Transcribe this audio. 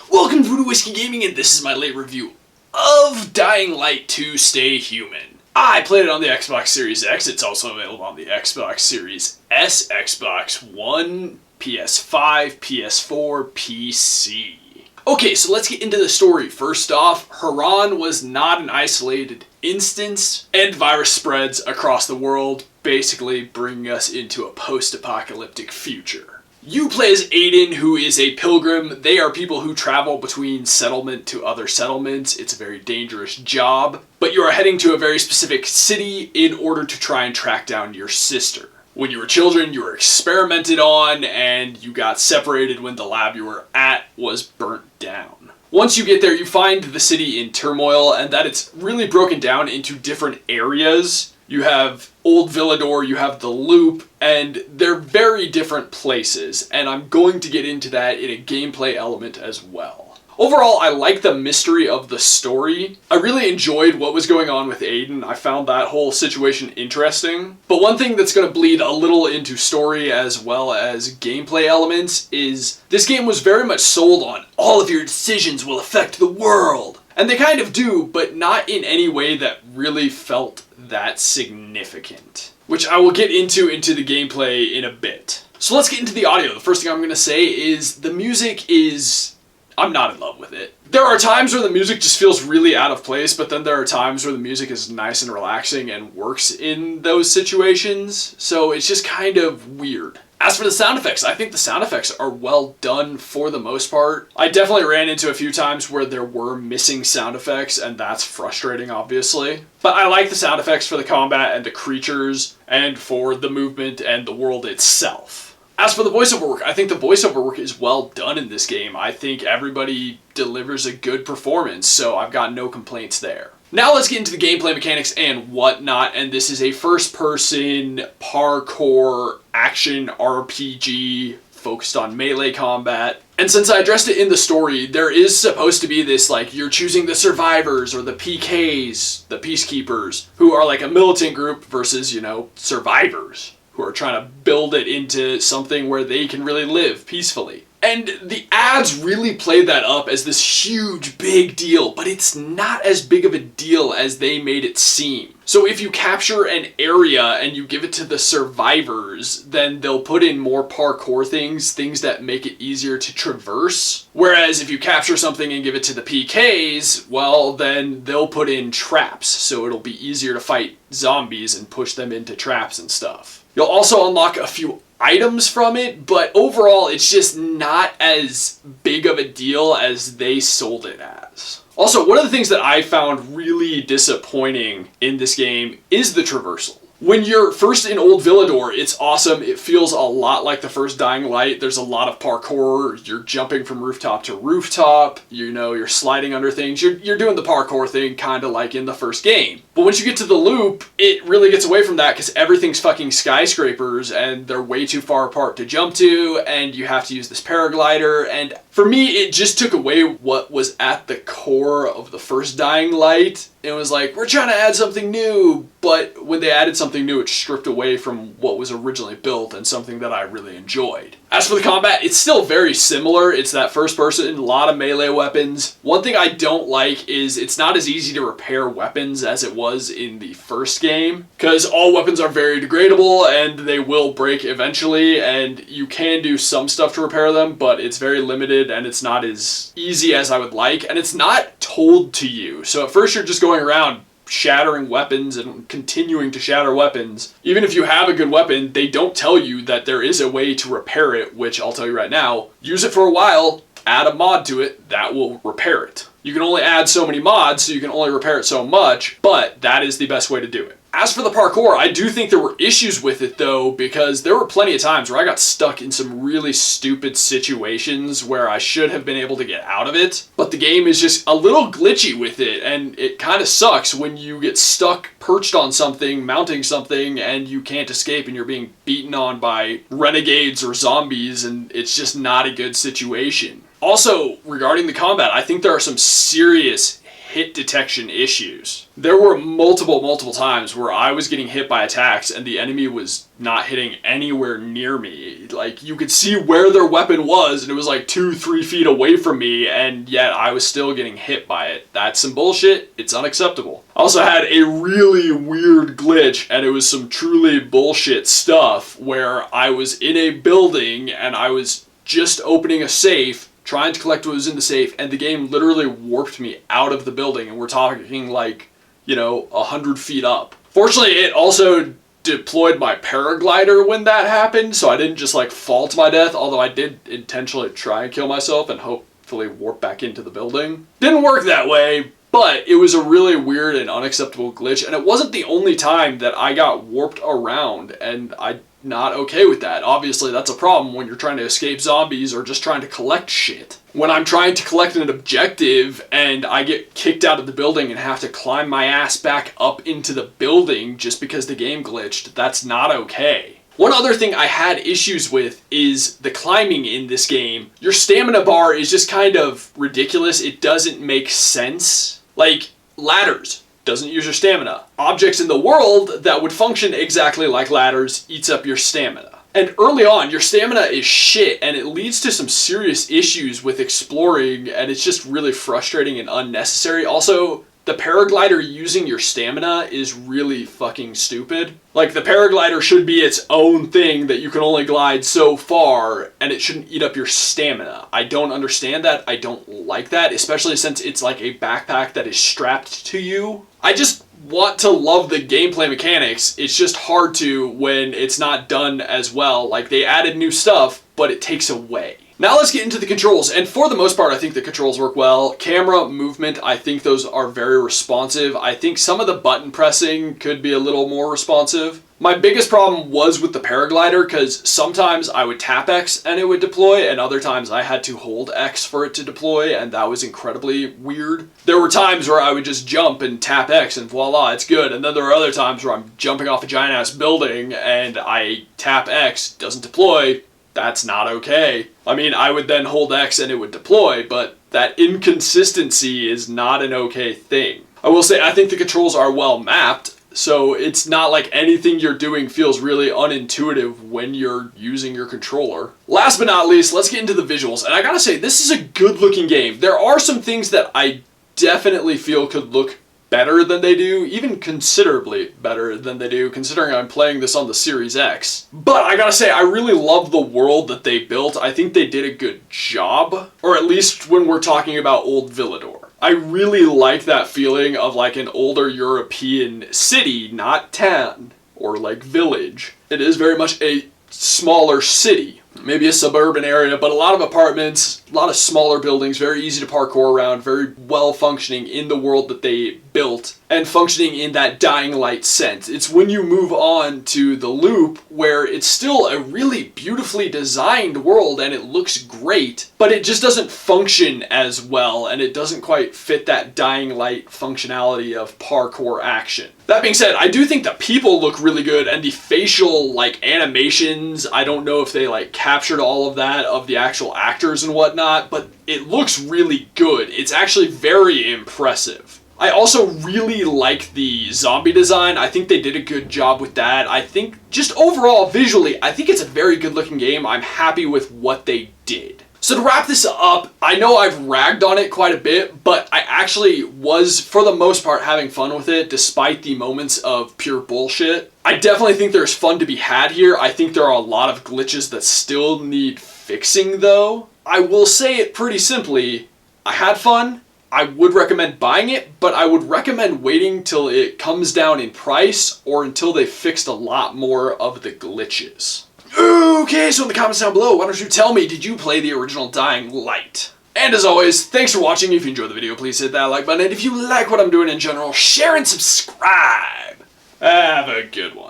Welcome to Whiskey Gaming, and this is my late review of Dying Light 2 Stay Human. I played it on the Xbox Series X. It's also available on the Xbox Series S, Xbox One, PS5, PS4, PC. Okay, so let's get into the story. First off, Haran was not an isolated instance, and virus spreads across the world, basically bringing us into a post-apocalyptic future. You play as Aiden, who is a pilgrim. They are people who travel between settlement to other settlements. It's a very dangerous job, but you are heading to a very specific city in order to try and track down your sister. When you were children, you were experimented on, and you got separated when the lab you were at was burnt down. Once you get there, you find the city in turmoil, and that it's really broken down into different areas. You have Old Villador, you have the Loop, and they're very different places, and I'm going to get into that in a gameplay element as well. Overall, I like the mystery of the story. I really enjoyed what was going on with Aiden. I found that whole situation interesting. But one thing that's going to bleed a little into story as well as gameplay elements is this game was very much sold on all of your decisions will affect the world. And they kind of do, but not in any way that really felt that significant, which I will get into the gameplay in a bit. So let's get into the audio. The first thing I'm going to say is the music is... I'm not in love with it. There are times where the music just feels really out of place, but then there are times where the music is nice and relaxing and works in those situations, so it's just kind of weird. As for the sound effects, I think the sound effects are well done for the most part. I definitely ran into a few times where there were missing sound effects, and that's frustrating, obviously. But I like the sound effects for the combat and the creatures, and for the movement and the world itself. As for the voiceover work, I think the voiceover work is well done in this game. I think everybody delivers a good performance, so I've got no complaints there. Now let's get into the gameplay mechanics and whatnot, and this is a first-person parkour action RPG focused on melee combat. And since I addressed it in the story, there is supposed to be this, like, you're choosing the survivors or the PKs, the peacekeepers, who are like a militant group versus, you know, survivors who are trying to build it into something where they can really live peacefully. And the ads really played that up as this huge, big deal, but it's not as big of a deal as they made it seem. So if you capture an area and you give it to the survivors, then they'll put in more parkour things that make it easier to traverse. Whereas if you capture something and give it to the PKs, well, then they'll put in traps, so it'll be easier to fight zombies and push them into traps and stuff. You'll also unlock a few items from it, but overall it's just not as big of a deal as they sold it as. Also, one of the things that I found really disappointing in this game is the traversal. When you're first in Old Villador, it's awesome. It feels a lot like the first Dying Light. There's a lot of parkour. You're jumping from rooftop to rooftop. You know, you're sliding under things. You're doing the parkour thing kind of like in the first game. But once you get to the Loop, it really gets away from that because everything's fucking skyscrapers and they're way too far apart to jump to, and you have to use this paraglider. And for me, it just took away what was at the core of the first Dying Light. It was like, we're trying to add something new, but when they added something new, it stripped away from what was originally built and something that I really enjoyed. As for the combat, it's still very similar. It's that first person, a lot of melee weapons. One thing I don't like is it's not as easy to repair weapons as it was in the first game, because all weapons are very degradable and they will break eventually, and you can do some stuff to repair them, but it's very limited and it's not as easy as I would like, and it's not told to you. So at first you're just going around shattering weapons and continuing to shatter weapons. Even if you have a good weapon, they don't tell you that there is a way to repair it, which I'll tell you right now. Use it for a while, add a mod to it, that will repair it. You can only add so many mods, so you can only repair it so much, but that is the best way to do it. As for the parkour, I do think there were issues with it though, because there were plenty of times where I got stuck in some really stupid situations where I should have been able to get out of it, but the game is just a little glitchy with it, and it kind of sucks when you get stuck perched on something, mounting something, and you can't escape and you're being beaten on by renegades or zombies, and it's just not a good situation. Also, regarding the combat, I think there are some serious hit detection issues. There were multiple times where I was getting hit by attacks and the enemy was not hitting anywhere near me. Like, you could see where their weapon was and it was like 2-3 feet away from me, and yet I was still getting hit by it. That's some bullshit. It's unacceptable. I also had a really weird glitch, and it was some truly bullshit stuff where I was in a building and I was just opening a safe, trying to collect what was in the safe, and the game literally warped me out of the building, and we're talking like, 100 feet up. Fortunately, it also deployed my paraglider when that happened, so I didn't just like fall to my death, although I did intentionally try and kill myself and hopefully warp back into the building. Didn't work that way, but it was a really weird and unacceptable glitch, and it wasn't the only time that I got warped around, and I'm not okay with that. Obviously, that's a problem when you're trying to escape zombies or just trying to collect shit. When I'm trying to collect an objective and I get kicked out of the building and have to climb my ass back up into the building just because the game glitched, that's not okay. One other thing I had issues with is the climbing in this game. Your stamina bar is just kind of ridiculous. It doesn't make sense. Like, ladders. Doesn't use your stamina. Objects in the world that would function exactly like ladders eats up your stamina. And early on, your stamina is shit, and it leads to some serious issues with exploring, and it's just really frustrating and unnecessary. Also, the paraglider using your stamina is really fucking stupid. Like, the paraglider should be its own thing that you can only glide so far, and it shouldn't eat up your stamina. I don't understand that. I don't like that, especially since it's like a backpack that is strapped to you. I just want to love the gameplay mechanics. It's just hard to when it's not done as well. Like, they added new stuff, but it takes away. Now let's get into the controls, and for the most part I think the controls work well. Camera movement, I think those are very responsive. I think some of the button pressing could be a little more responsive. My biggest problem was with the paraglider, because sometimes I would tap X and it would deploy, and other times I had to hold X for it to deploy, and that was incredibly weird. There were times where I would just jump and tap X and voila, it's good, and then there were other times where I'm jumping off a giant ass building and I tap X, doesn't deploy. That's not okay. I mean, I would then hold X and it would deploy, but that inconsistency is not an okay thing. I will say, I think the controls are well mapped, so it's not like anything you're doing feels really unintuitive when you're using your controller. Last but not least, let's get into the visuals, and I gotta say, this is a good looking game. There are some things that I definitely feel could look better than they do, even considerably better than they do, considering I'm playing this on the Series X. But I gotta say, I really love the world that they built. I think they did a good job, or at least when we're talking about Old Villador. I really like that feeling of like an older European city, not town, or like village. It is very much a smaller city. Maybe a suburban area, but a lot of apartments, a lot of smaller buildings, very easy to parkour around, very well functioning in the world that they built, and functioning in that dying light sense. It's when you move on to the loop where it's still a really beautifully designed world and it looks great, but it just doesn't function as well, and it doesn't quite fit that dying light functionality of parkour action. That being said, I do think the people look really good, and the facial like animations, I don't know if they like captured all of that of the actual actors and whatnot, but it looks really good. It's actually very impressive. I also really like the zombie design. I think they did a good job with that. I think just overall visually, I think it's a very good looking game. I'm happy with what they did. So to wrap this up, I know I've ragged on it quite a bit, but I actually was, for the most part, having fun with it, despite the moments of pure bullshit. I definitely think there's fun to be had here. I think there are a lot of glitches that still need fixing, though. I will say it pretty simply, I had fun. I would recommend buying it, but I would recommend waiting till it comes down in price or until they fixed a lot more of the glitches. Okay, so in the comments down below, why don't you tell me, did you play the original Dying Light? And as always, thanks for watching. If you enjoyed the video, please hit that like button. And if you like what I'm doing in general, share and subscribe. Have a good one.